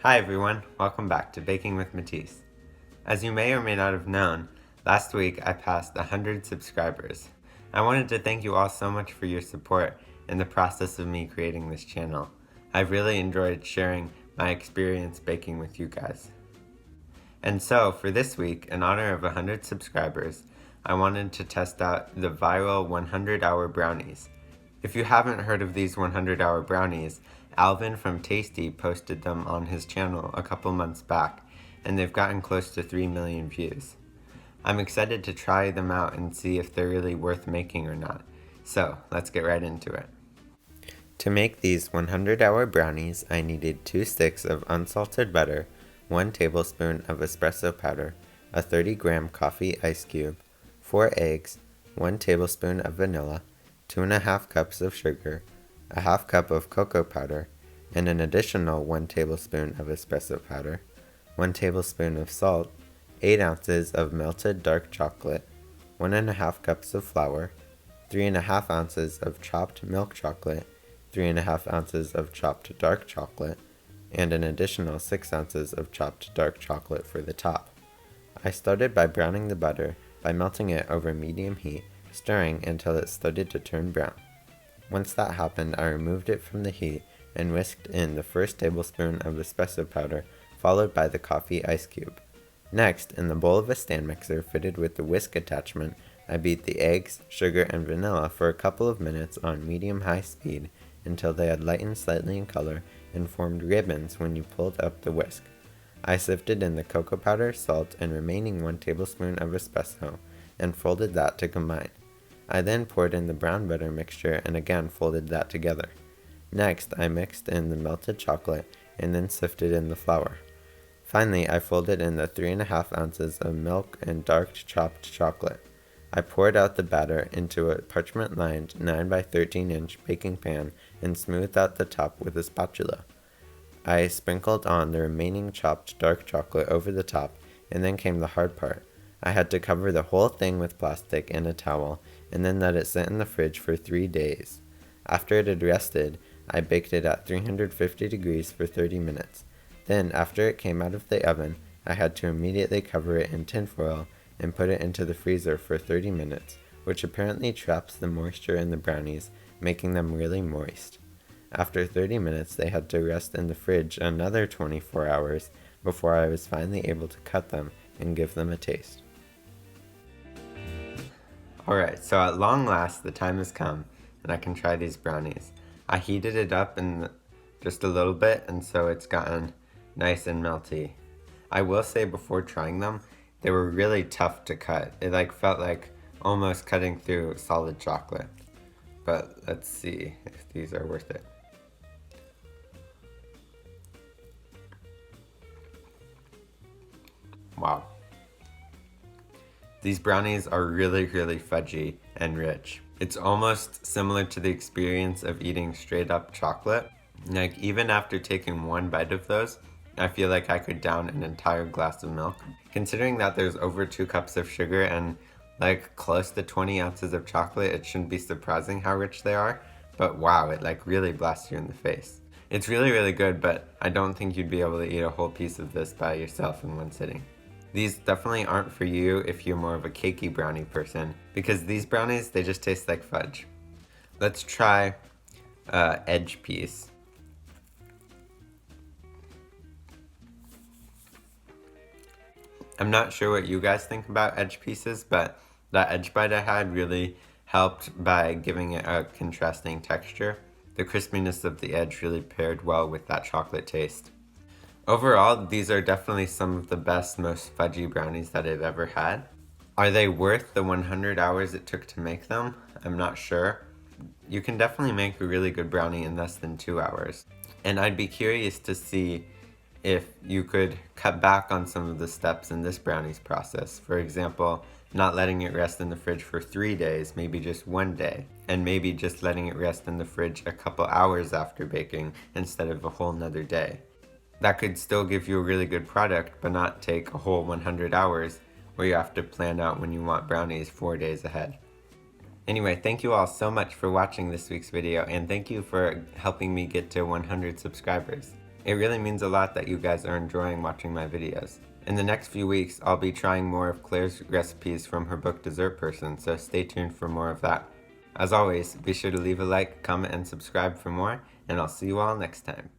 Hi everyone, welcome back to Baking with Matisse. As you may or may not have known, last week I passed 100 subscribers. I wanted to thank you all so much for your support in the process of me creating this channel. I've really enjoyed sharing my experience baking with you guys. And so, for this week, in honor of 100 subscribers, I wanted to test out the viral 100-hour brownies. If you haven't heard of these 100-hour brownies, Alvin from Tasty posted them on his channel a couple months back, and they've gotten close to 3 million views. I'm excited to try them out and see if they're really worth making or not. So, let's get right into it. To make these 100-hour brownies, I needed 2 sticks of unsalted butter, 1 tablespoon of espresso powder, a 30-gram coffee ice cube, 4 eggs, 1 tablespoon of vanilla, 2½ cups of sugar, a ½ cup of cocoa powder, and an additional 1 tablespoon of espresso powder, 1 tablespoon of salt, 8 ounces of melted dark chocolate, 1½ cups of flour, 3½ ounces of chopped milk chocolate, 3½ ounces of chopped dark chocolate, and an additional 6 ounces of chopped dark chocolate for the top. I started by browning the butter by melting it over medium heat, stirring until it started to turn brown. Once that happened, I removed it from the heat and whisked in the first tablespoon of espresso powder, followed by the coffee ice cube. Next, in the bowl of a stand mixer fitted with the whisk attachment, I beat the eggs, sugar, and vanilla for a couple of minutes on medium-high speed until they had lightened slightly in color and formed ribbons when you pulled up the whisk. I sifted in the cocoa powder, salt, and remaining 1 tablespoon of espresso, and folded that to combine. I then poured in the brown butter mixture and again folded that together. Next, I mixed in the melted chocolate and then sifted in the flour. Finally, I folded in the 3½ ounces of milk and dark chopped chocolate. I poured out the batter into a parchment-lined 9 by 13 inch baking pan and smoothed out the top with a spatula. I sprinkled on the remaining chopped dark chocolate over the top, and then came the hard part. I had to cover the whole thing with plastic and a towel, and then let it sit in the fridge for 3 days. After it had rested, I baked it at 350 degrees for 30 minutes. Then, after it came out of the oven, I had to immediately cover it in tin foil and put it into the freezer for 30 minutes, which apparently traps the moisture in the brownies, making them really moist. After 30 minutes, they had to rest in the fridge another 24 hours before I was finally able to cut them and give them a taste. Alright, so at long last the time has come and I can try these brownies. I heated it up in just a little bit, and so it's gotten nice and melty. I will say before trying them, they were really tough to cut. It felt like almost cutting through solid chocolate. But let's see if these are worth it. Wow. These brownies are really, really fudgy and rich. It's almost similar to the experience of eating straight up chocolate. Even after taking 1 bite of those, I feel like I could down an entire glass of milk. Considering that there's over 2 cups of sugar and close to 20 ounces of chocolate, it shouldn't be surprising how rich they are. But wow, it really blasts you in the face. It's really, really good, but I don't think you'd be able to eat a whole piece of this by yourself in one sitting. These definitely aren't for you if you're more of a cakey brownie person, because these brownies, they just taste like fudge. Let's try edge piece. I'm not sure what you guys think about edge pieces, but that edge bite I had really helped by giving it a contrasting texture. The crispiness of the edge really paired well with that chocolate taste. Overall, these are definitely some of the best, most fudgy brownies that I've ever had. Are they worth the 100 hours it took to make them? I'm not sure. You can definitely make a really good brownie in less than 2 hours. And I'd be curious to see if you could cut back on some of the steps in this brownies process. For example, not letting it rest in the fridge for 3 days, maybe just 1 day. And maybe just letting it rest in the fridge a couple hours after baking instead of a whole nother day. That could still give you a really good product, but not take a whole 100 hours where you have to plan out when you want brownies 4 days ahead. Anyway, thank you all so much for watching this week's video, and thank you for helping me get to 100 subscribers. It really means a lot that you guys are enjoying watching my videos. In the next few weeks, I'll be trying more of Claire's recipes from her book Dessert Person, so stay tuned for more of that. As always, be sure to leave a like, comment, and subscribe for more, and I'll see you all next time.